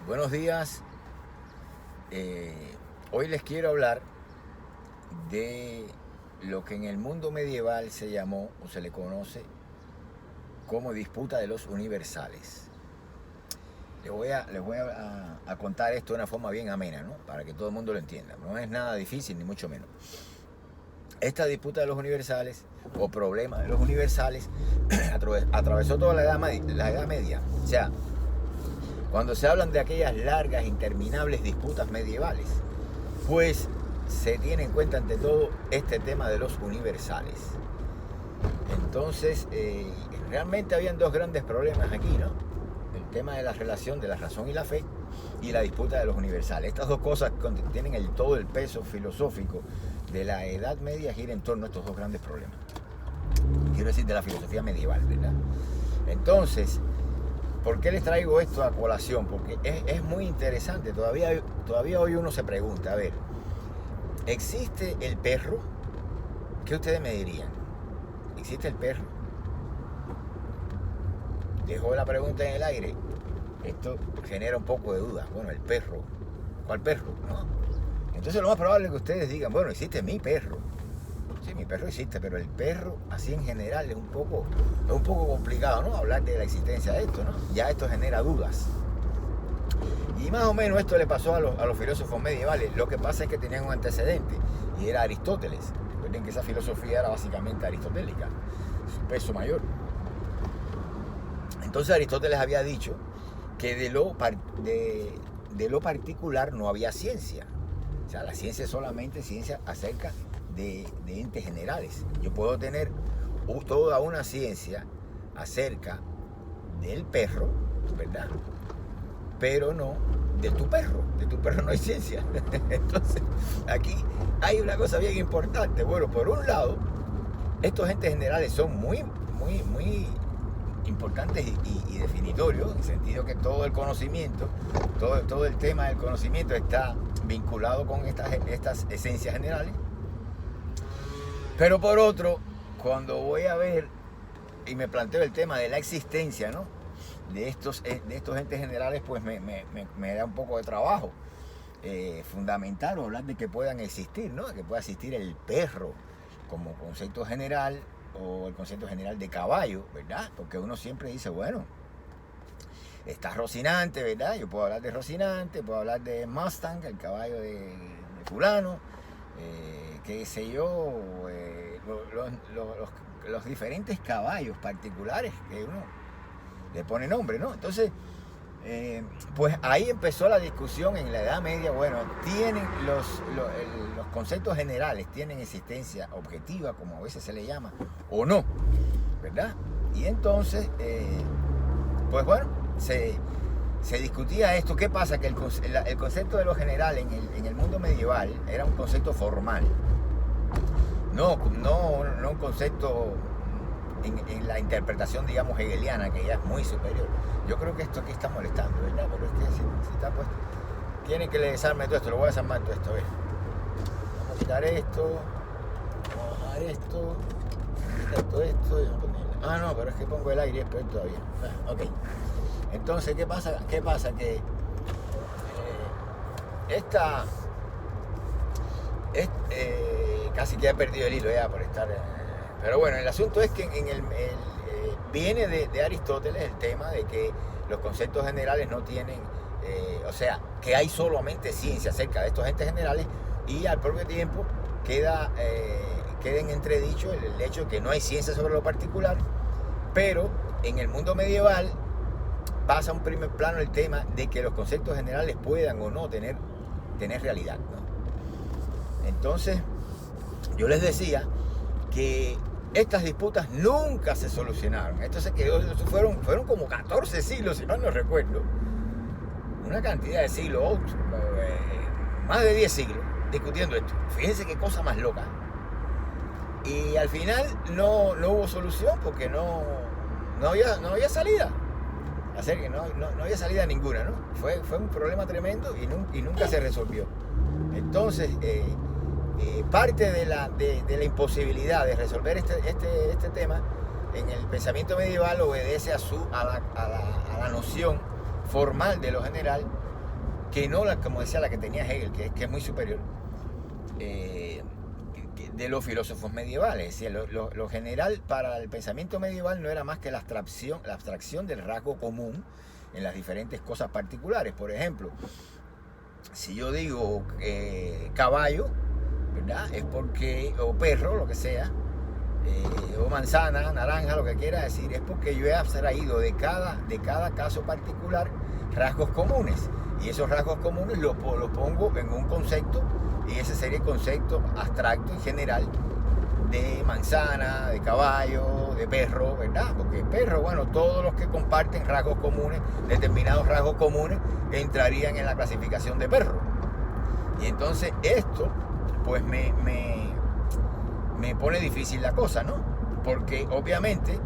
Buenos días. Hoy les quiero hablar de lo que en el mundo medieval se llamó o se le conoce como disputa de los universales. Les voy a contar esto de una forma bien amena, ¿no? Para que todo el mundo lo entienda. No es nada difícil, ni mucho menos. Esta disputa de los universales o problema de los universales atravesó toda la Edad Media. O sea, cuando se hablan de aquellas largas, interminables disputas medievales, pues se tiene en cuenta ante todo este tema de los universales. Entonces, realmente habían dos grandes problemas aquí, ¿no? El tema de la relación de la razón y la fe y la disputa de los universales. Estas dos cosas tienen todo el peso filosófico de la Edad Media, gira en torno a estos dos grandes problemas. Quiero decir, de la filosofía medieval, ¿verdad? Entonces, ¿por qué les traigo esto a colación? Porque es muy interesante. Todavía hoy uno se pregunta, a ver, ¿existe el perro? ¿Qué ustedes me dirían? ¿Existe el perro? Dejo la pregunta en el aire. Esto genera un poco de duda. Bueno, el perro. ¿Cuál perro? ¿No? Entonces lo más probable es que ustedes digan, bueno, existe mi perro. Sí, mi perro existe, pero el perro, así en general, es un poco complicado, ¿no? Hablar de la existencia de esto, ¿no? Ya esto genera dudas. Y más o menos esto le pasó a los filósofos medievales. Lo que pasa es que tenían un antecedente, y era Aristóteles. Recuerden que esa filosofía era básicamente aristotélica, su peso mayor. Entonces Aristóteles había dicho que de lo particular no había ciencia. O sea, la ciencia es solamente ciencia acerca de entes generales. Yo puedo tener toda una ciencia acerca del perro, ¿verdad? Pero no de tu perro. De tu perro no hay ciencia. Entonces, aquí hay una cosa bien importante. Bueno, por un lado, estos entes generales son muy importantes y definitorios, en el sentido que todo el conocimiento, todo el tema del conocimiento está vinculado con estas esencias generales. Pero por otro, cuando voy a ver y me planteo el tema de la existencia, ¿no?, de estos entes generales, pues me da un poco de trabajo fundamental o hablar de que puedan existir, ¿no? Que pueda existir el perro como concepto general, o el concepto general de caballo, ¿verdad? Porque uno siempre dice, bueno, está Rocinante, ¿verdad? Yo puedo hablar de Rocinante, puedo hablar de Mustang, el caballo de fulano, qué sé yo, los diferentes caballos particulares que uno le pone nombre, ¿no? Entonces, pues ahí empezó la discusión en la Edad Media. Bueno, tienen los conceptos generales, tienen existencia objetiva, como a veces se le llama, o no, ¿verdad? Y entonces, pues bueno, se discutía esto. ¿Qué pasa? Que el concepto de lo general en el mundo medieval era un concepto formal, no un concepto en la interpretación, digamos, hegeliana, que ya es muy superior. Yo creo que esto aquí está molestando, ¿verdad? Pero es que si está puesto, tienen que le desarme todo esto. Lo voy a desarmar todo esto, ¿ves? Vamos a quitar esto, vamos a bajar esto, esto, y vamos a poner... no, pero es que pongo el aire y es peor todavía. Ok. Entonces, ¿qué pasa? Que casi que he perdido el hilo ya por estar... pero bueno, el asunto es que viene de Aristóteles el tema de que los conceptos generales no tienen, o sea, que hay solamente ciencia acerca de estos entes generales, y al propio tiempo queda en entredicho el hecho de que no hay ciencia sobre lo particular. Pero en el mundo medieval pasa a un primer plano el tema de que los conceptos generales puedan o no tener realidad, ¿no? Entonces, yo les decía que estas disputas nunca se solucionaron. Esto se quedó, fueron como 14 siglos, si mal no recuerdo. Una cantidad de siglos, más de 10 siglos, discutiendo esto. Fíjense qué cosa más loca. Y al final no hubo solución, porque no había salida. Así que no había salida ninguna, ¿no? Fue un problema tremendo y nunca se resolvió. Entonces, parte de la imposibilidad de resolver este tema en el pensamiento medieval obedece a la noción formal de lo general, que no, como decía, la que tenía Hegel, que es muy superior, de los filósofos medievales. Es decir, lo general para el pensamiento medieval no era más que la abstracción del rasgo común en las diferentes cosas particulares. Por ejemplo, si yo digo caballo, ¿verdad? Es porque, o perro, lo que sea, o manzana, naranja, lo que quiera decir, es porque yo he abstraído de cada caso particular rasgos comunes, y esos rasgos comunes los pongo en un concepto, y ese sería el concepto abstracto y general de manzana, de caballo, de perro, ¿verdad? Porque perro, bueno, todos los que comparten rasgos comunes, determinados rasgos comunes, entrarían en la clasificación de perro. Y entonces esto, pues me pone difícil la cosa, ¿no? Porque obviamente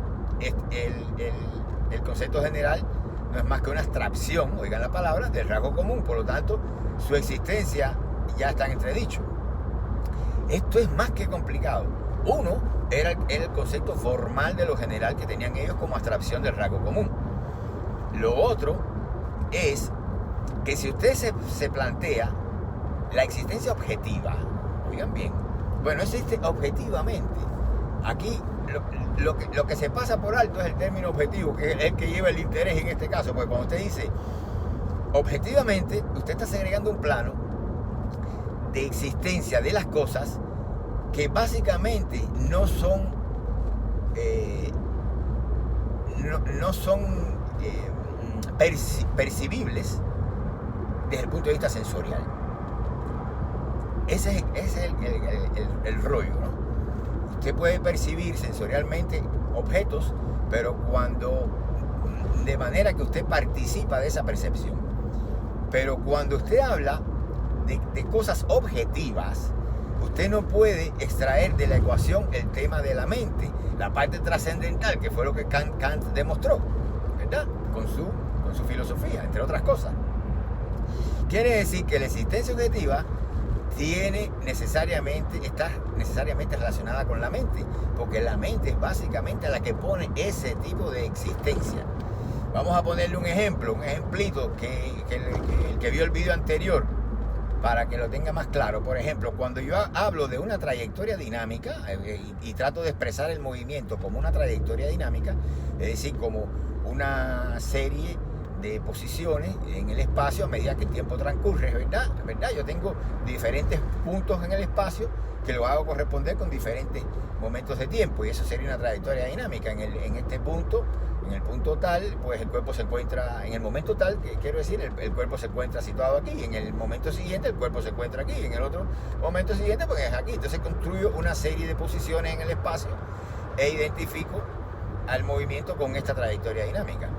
el concepto general no es más que una abstracción, oigan la palabra, del rasgo común. Por lo tanto, su existencia ya está en entredicho. Esto es más que complicado. Uno era el concepto formal de lo general que tenían ellos como abstracción del rasgo común. Lo otro es que si usted se plantea la existencia objetiva, oigan bien, bueno, existe objetivamente. Aquí lo que se pasa por alto es el término objetivo, que es el que lleva el interés en este caso, porque cuando usted dice objetivamente, usted está segregando un plano de existencia de las cosas que básicamente no son percibibles desde el punto de vista sensorial. Ese es el rollo, ¿no? Usted puede percibir sensorialmente objetos, pero de manera que usted participa de esa percepción. Pero cuando usted habla de cosas objetivas, usted no puede extraer de la ecuación el tema de la mente, la parte trascendental, que fue lo que Kant demostró, ¿verdad? Con su filosofía, entre otras cosas. Quiere decir que la existencia objetiva está necesariamente relacionada con la mente, porque la mente es básicamente la que pone ese tipo de existencia. Vamos a ponerle un ejemplito, el que vio el video anterior, para que lo tenga más claro. Por ejemplo, cuando yo hablo de una trayectoria dinámica y trato de expresar el movimiento como una trayectoria dinámica, es decir, como una serie de posiciones en el espacio a medida que el tiempo transcurre, ¿verdad? Yo tengo diferentes puntos en el espacio que lo hago corresponder con diferentes momentos de tiempo, y eso sería una trayectoria dinámica. En el punto tal, pues el cuerpo se encuentra en el momento tal, que quiero decir, el cuerpo se encuentra situado aquí, y en el momento siguiente el cuerpo se encuentra aquí, y en el otro momento siguiente pues es aquí. Entonces construyo una serie de posiciones en el espacio e identifico al movimiento con esta trayectoria dinámica.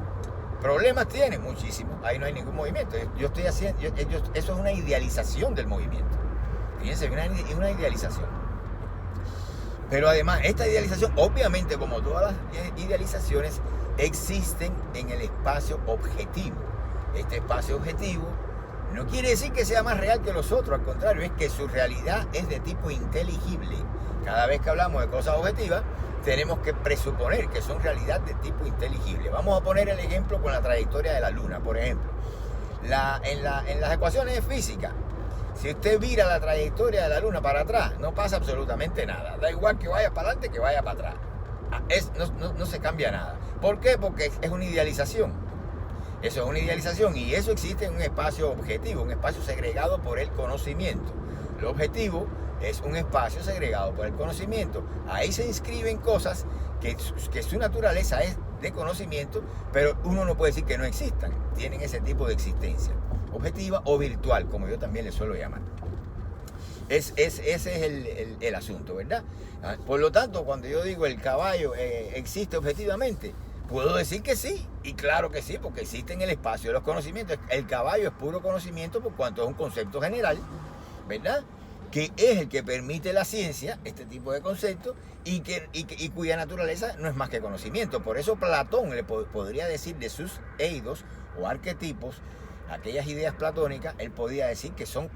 ¿Problemas tiene? Muchísimos. Ahí no hay ningún movimiento. Eso es una idealización del movimiento. Fíjense, una idealización. Pero además, esta idealización, obviamente, como todas las idealizaciones, existen en el espacio objetivo. Este espacio objetivo no quiere decir que sea más real que los otros, al contrario, es que su realidad es de tipo inteligible. Cada vez que hablamos de cosas objetivas, tenemos que presuponer que son realidad de tipo inteligible. Vamos a poner el ejemplo con la trayectoria de la Luna, por ejemplo. En las ecuaciones de física, si usted vira la trayectoria de la Luna para atrás, no pasa absolutamente nada. Da igual que vaya para adelante que vaya para atrás. No se cambia nada. ¿Por qué? Porque es una idealización. Eso es una idealización, y eso existe en un espacio objetivo, un espacio segregado por el conocimiento. Lo objetivo es un espacio segregado por el conocimiento. Ahí se inscriben cosas que su naturaleza es de conocimiento, pero uno no puede decir que no existan. Tienen ese tipo de existencia, objetiva o virtual, como yo también le suelo llamar. Ese es el asunto, ¿verdad? Por lo tanto, cuando yo digo el caballo existe objetivamente, puedo decir que sí, y claro que sí, porque existe en el espacio de los conocimientos. El caballo es puro conocimiento por cuanto es un concepto general, ¿verdad? Que es el que permite la ciencia, este tipo de conceptos, y cuya naturaleza no es más que conocimiento. Por eso Platón le podría decir de sus eidos o arquetipos, aquellas ideas platónicas, él podía decir que son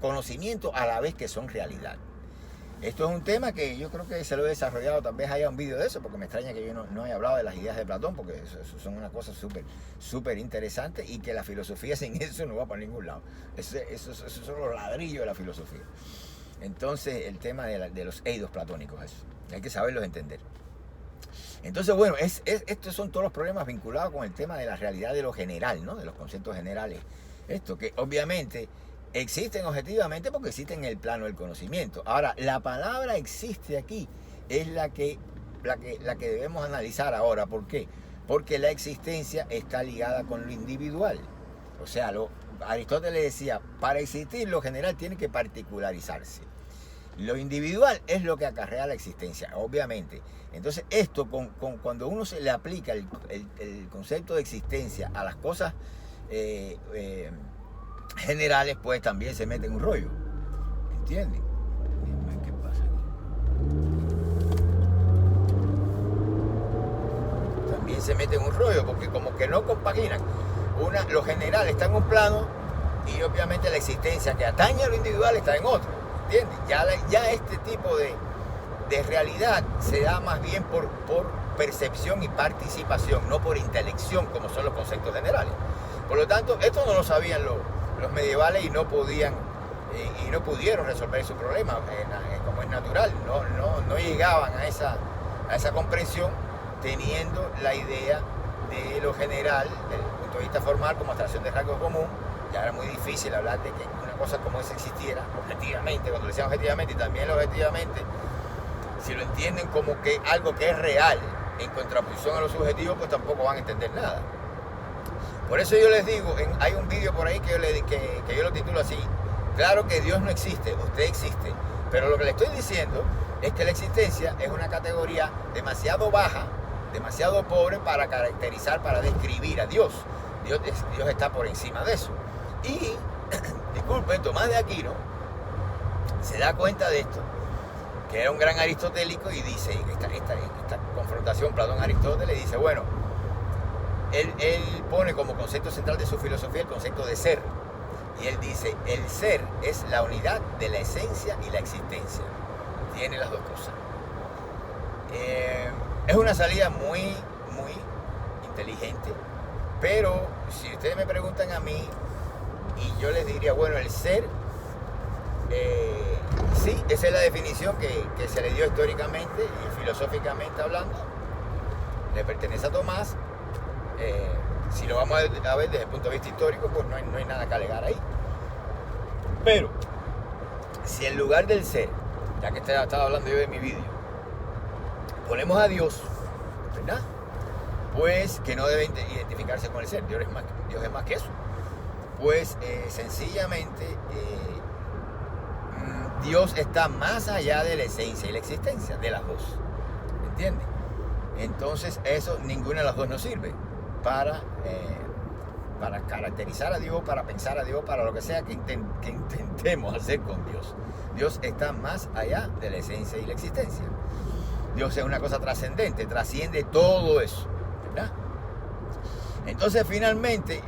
conocimiento a la vez que son realidad. Esto es un tema que yo creo que se lo he desarrollado, tal vez haya un vídeo de eso, porque me extraña que yo no haya hablado de las ideas de Platón, porque eso son una cosa súper interesante, y que la filosofía sin eso no va para ningún lado. Esos son los ladrillos de la filosofía. Entonces, el tema de los eidos platónicos, eso, hay que saberlos entender. Entonces, bueno, estos son todos los problemas vinculados con el tema de la realidad de lo general, ¿no? De los conceptos generales. Esto que obviamente existen objetivamente porque existen en el plano del conocimiento. Ahora, la palabra existe aquí es la que debemos analizar ahora. ¿Por qué? Porque la existencia está ligada con lo individual. O sea, Aristóteles decía, para existir lo general tiene que particularizarse. Lo individual es lo que acarrea la existencia, obviamente. Entonces, esto, cuando uno se le aplica el concepto de existencia a las cosas generales, pues también se mete en un rollo. ¿Entienden? ¿Qué pasa aquí? También se mete en un rollo, porque como que no compaginan. Lo general está en un plano y obviamente la existencia que atañe a lo individual está en otro. ¿Entiendes? Ya este tipo de realidad se da más bien por percepción y participación, no por intelección, como son los conceptos generales. Por lo tanto, esto no lo sabían los medievales y no pudieron resolver su problema, como es natural. No llegaban a esa comprensión teniendo la idea de lo general, desde el punto de vista formal, como abstracción de rango común. Ya era muy difícil hablar de que una cosa como esa existiera objetivamente. Cuando lo decían objetivamente y también objetivamente, si lo entienden como que algo que es real en contraposición a lo subjetivo, pues tampoco van a entender nada. Por eso yo les digo, hay un vídeo por ahí que yo lo titulo así: claro que Dios no existe, usted existe, pero lo que le estoy diciendo es que la existencia es una categoría demasiado baja, demasiado pobre para caracterizar, para describir a Dios. Dios está por encima de eso. Y, disculpen, Tomás de Aquino se da cuenta de esto, que era un gran aristotélico, y dice, esta confrontación Platón-Aristóteles, dice, bueno, él pone como concepto central de su filosofía el concepto de ser. Y él dice, el ser es la unidad de la esencia y la existencia. Tiene las dos cosas. Es una salida muy inteligente, pero si ustedes me preguntan a mí, y yo les diría, bueno, el ser, sí, esa es la definición que se le dio históricamente y filosóficamente hablando, le pertenece a Tomás. Si lo vamos a ver desde el punto de vista histórico, pues no hay nada que alegar ahí. Pero, si en lugar del ser, ya que estaba hablando yo de mi vídeo, ponemos a Dios, ¿verdad? Pues que no debe identificarse con el ser, Dios es más que eso. Pues sencillamente Dios está más allá de la esencia y la existencia, de las dos, ¿entiendes? Entonces eso, ninguna de las dos nos sirve para caracterizar a Dios, para pensar a Dios, para lo que sea que intentemos hacer con Dios. Dios está más allá de la esencia y la existencia. Dios es una cosa trascendente, trasciende todo eso, ¿verdad? Entonces finalmente,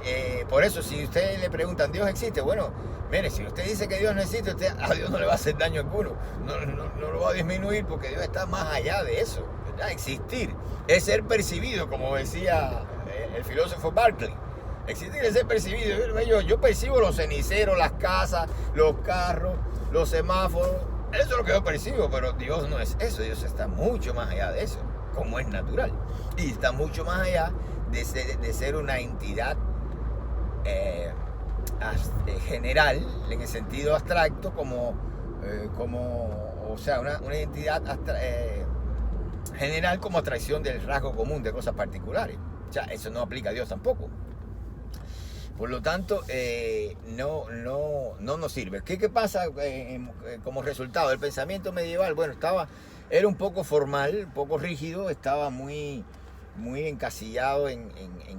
por eso si ustedes le preguntan, ¿Dios existe? Bueno, mire, si usted dice que Dios no existe, a Dios no le va a hacer daño alguno, no lo va a disminuir, porque Dios está más allá de eso, ¿verdad? Existir es ser percibido, como decía el filósofo Berkeley. Existir es ser percibido. Yo percibo los ceniceros, las casas, los carros, los semáforos. Eso es lo que yo percibo, pero Dios no es eso. Dios está mucho más allá de eso, como es natural. Y está mucho más allá de ser una entidad general, en el sentido abstracto, o sea, una entidad general como abstracción del rasgo común de cosas particulares. O sea, eso no aplica a Dios tampoco. Por lo tanto, no nos sirve. ¿Qué pasa como resultado? El pensamiento medieval, bueno, era un poco formal, un poco rígido, estaba muy encasillado en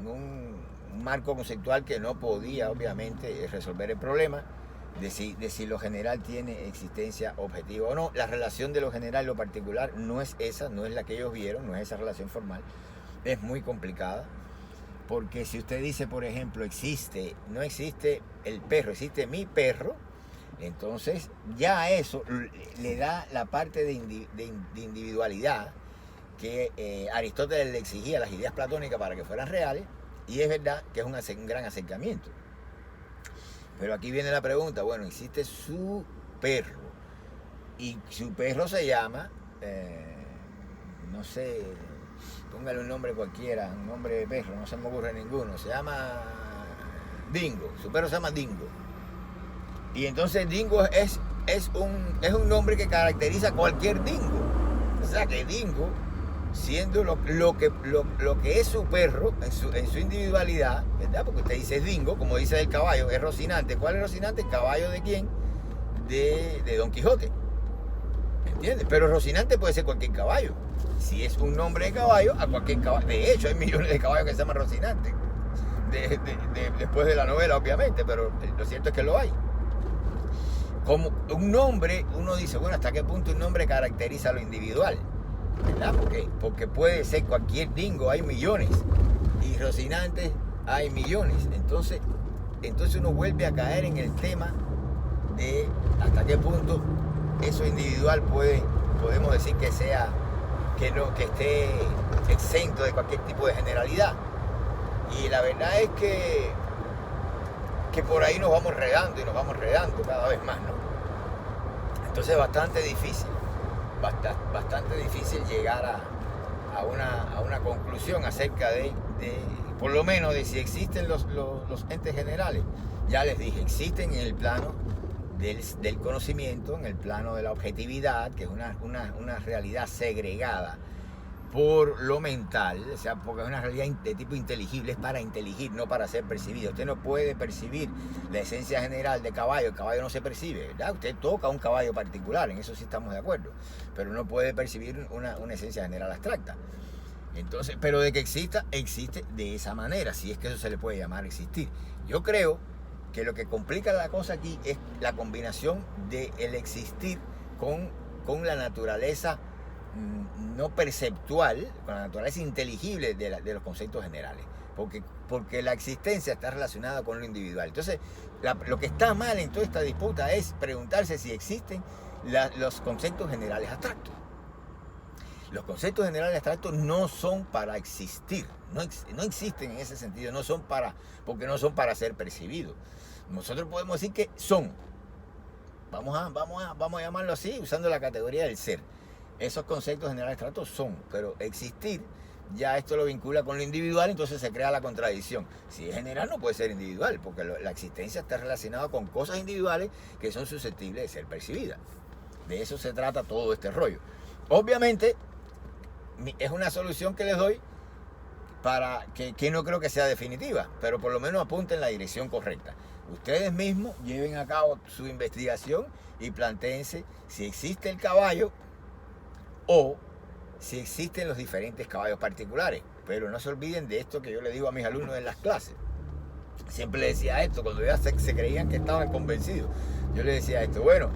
un marco conceptual que no podía, obviamente, resolver el problema de si lo general tiene existencia objetiva o no. La relación de lo general y lo particular no es esa, no es la que ellos vieron, no es esa relación formal. Es muy complicada. Porque si usted dice, por ejemplo, no existe el perro, existe mi perro, Entonces, ya eso le da la parte de individualidad que Aristóteles le exigía a las ideas platónicas para que fueran reales, y es verdad que es un gran acercamiento. Pero aquí viene la pregunta, bueno, existe su perro, y su perro se llama, no sé, póngale un nombre cualquiera, un nombre de perro, no se me ocurre ninguno, se llama Dingo, su perro se llama Dingo. Y entonces Dingo es un nombre que caracteriza a cualquier dingo. O sea que Dingo, siendo lo que es su perro en su individualidad, ¿verdad? Porque usted dice Dingo, como dice del caballo, es Rocinante. ¿Cuál es Rocinante? ¿El caballo de quién? De Don Quijote. ¿Entiendes? Pero Rocinante puede ser cualquier caballo. Si es un nombre de caballo, a cualquier caballo. De hecho, hay millones de caballos que se llaman Rocinante. Después de la novela, obviamente, pero lo cierto es que lo hay. Como un nombre, uno dice, bueno, ¿hasta qué punto un nombre caracteriza lo individual? ¿Verdad? Porque puede ser cualquier dingo, hay millones, y Rocinantes hay millones. Entonces uno vuelve a caer en el tema de hasta qué punto eso individual podemos decir que esté exento de cualquier tipo de generalidad. Y la verdad es que por ahí nos vamos redando cada vez más, ¿no? Entonces es bastante difícil llegar a una conclusión acerca de, por lo menos, de si existen los entes generales. Ya les dije, existen en el plano del conocimiento, en el plano de la objetividad, que es una realidad segregada por lo mental, o sea, porque es una realidad de tipo inteligible, es para inteligir, no para ser percibido. Usted no puede percibir la esencia general de caballo, el caballo no se percibe, ¿verdad? Usted toca un caballo particular, en eso sí estamos de acuerdo, pero no puede percibir una esencia general abstracta. Entonces, pero de que existe de esa manera, si es que eso se le puede llamar existir. Yo creo que lo que complica la cosa aquí es la combinación del existir con la naturaleza no perceptual, con la naturaleza inteligible de los conceptos generales, porque la existencia está relacionada con lo individual. Entonces, lo que está mal en toda esta disputa es preguntarse si existen los conceptos generales abstractos. Los conceptos generales abstractos no son para existir, no existen en ese sentido, porque no son para ser percibidos. Nosotros podemos decir que son, vamos a llamarlo así, usando la categoría del ser. Esos conceptos generales abstractos son, pero existir, ya esto lo vincula con lo individual, entonces se crea la contradicción. Si es general no puede ser individual, porque la existencia está relacionada con cosas individuales que son susceptibles de ser percibidas. De eso se trata todo este rollo. Obviamente, es una solución que les doy para que no creo que sea definitiva, pero por lo menos apunten en la dirección correcta. Ustedes mismos lleven a cabo su investigación y plantéense si existe el caballo o si existen los diferentes caballos particulares. Pero no se olviden de esto que yo le digo a mis alumnos en las clases. Siempre les decía esto, cuando ya se creían que estaban convencidos. Yo les decía esto, bueno,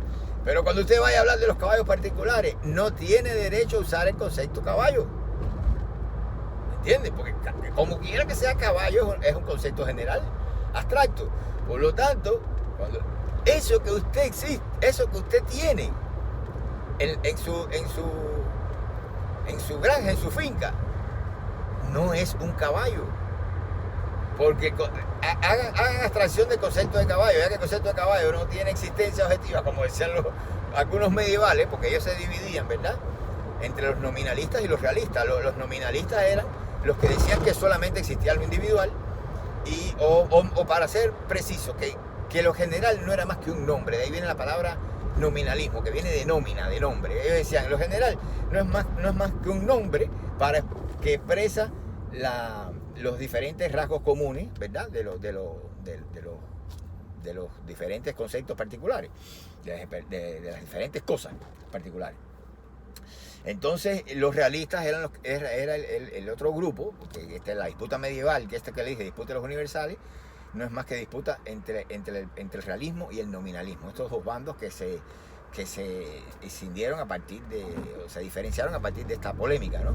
pero cuando usted vaya a hablar de los caballos particulares, no tiene derecho a usar el concepto caballo. ¿Me entiende? Porque como quiera que sea caballo, es un concepto general, abstracto. Por lo tanto, eso que usted tiene en su granja, en su finca, no es un caballo. Porque hagan abstracción del concepto de caballo, ya que el concepto de caballo no tiene existencia objetiva, como decían algunos medievales, porque ellos se dividían, ¿verdad?, entre los nominalistas y los realistas. Los nominalistas eran los que decían que solamente existía lo individual, o para ser preciso, que lo general no era más que un nombre. De ahí viene la palabra nominalismo, que viene de nómina, de nombre. Ellos decían, lo general no es más que un nombre que expresa los diferentes rasgos comunes, ¿verdad?, de los diferentes conceptos particulares, de las diferentes cosas particulares. Entonces, los realistas era el otro grupo, porque la disputa medieval, que le dije, disputa de los universales, no es más que disputa entre el realismo y el nominalismo. Estos dos bandos que se escindieron se diferenciaron a partir de esta polémica, ¿no?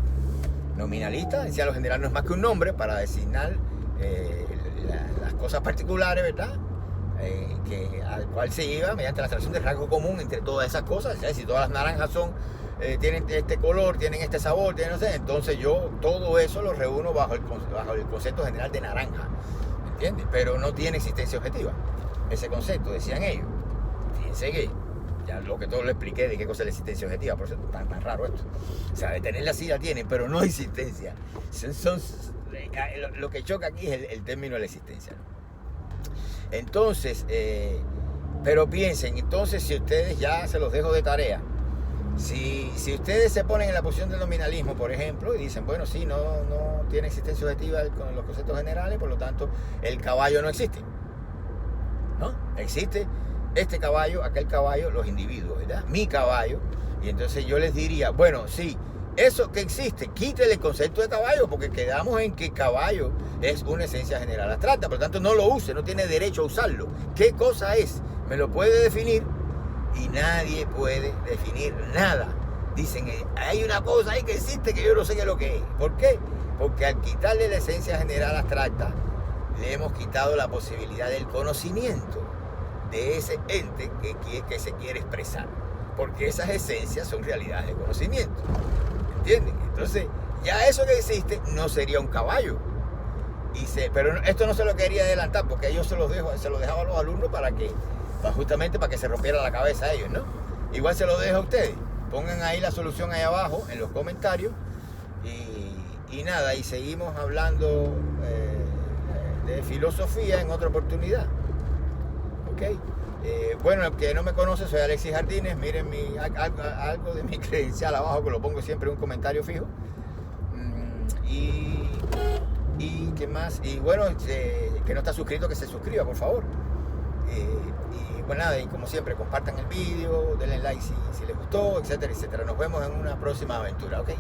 Nominalista decía lo general no es más que un nombre para designar las cosas particulares, ¿verdad? al cual se iba mediante la extracción del rasgo común entre todas esas cosas. O sea, si todas las naranjas tienen este color, tienen este sabor, tienen, no sé, entonces yo todo eso lo reúno bajo el concepto general de naranja, ¿entiendes? Pero no tiene existencia objetiva ese concepto, decían ellos. Fíjense que ya lo que todo lo expliqué de qué cosa es la existencia objetiva, por eso es tan raro esto. O sea, de tenerla sí la tienen, pero no existencia. Lo que choca aquí es el término de la existencia, ¿no? Entonces, pero piensen, entonces si ustedes, ya se los dejo de tarea, si ustedes se ponen en la posición del nominalismo, por ejemplo, y dicen, bueno, sí, no tiene existencia objetiva con los conceptos generales, por lo tanto, el caballo no existe, ¿no? Existe este caballo, aquel caballo, los individuos, ¿verdad? Mi caballo. Y entonces yo les diría, bueno, sí, eso que existe, quítele el concepto de caballo, porque quedamos en que caballo es una esencia general abstracta, por lo tanto no lo use, no tiene derecho a usarlo. ¿Qué cosa es? Me lo puede definir y nadie puede definir nada. Dicen, hay una cosa ahí que existe que yo no sé qué es lo que es. ¿Por qué? Porque al quitarle la esencia general abstracta, le hemos quitado la posibilidad del conocimiento de ese ente que se quiere expresar, porque esas esencias son realidades de conocimiento, ¿entienden? Entonces ya eso que existe no sería un caballo, pero esto no se lo quería adelantar porque yo se lo dejaba a los alumnos justamente para que se rompiera la cabeza a ellos, ¿no? Igual se lo dejo a ustedes, pongan ahí la solución ahí abajo en los comentarios y nada, y seguimos hablando de filosofía en otra oportunidad. Bueno, el que no me conoce, soy Alexis Jardines. Miren algo de mi credencial abajo, que lo pongo siempre en un comentario fijo. Y qué más, y bueno, que no está suscrito, que se suscriba, por favor. Y pues nada, y como siempre, compartan el vídeo, denle like si les gustó, etcétera, etcétera. Nos vemos en una próxima aventura, ¿ok?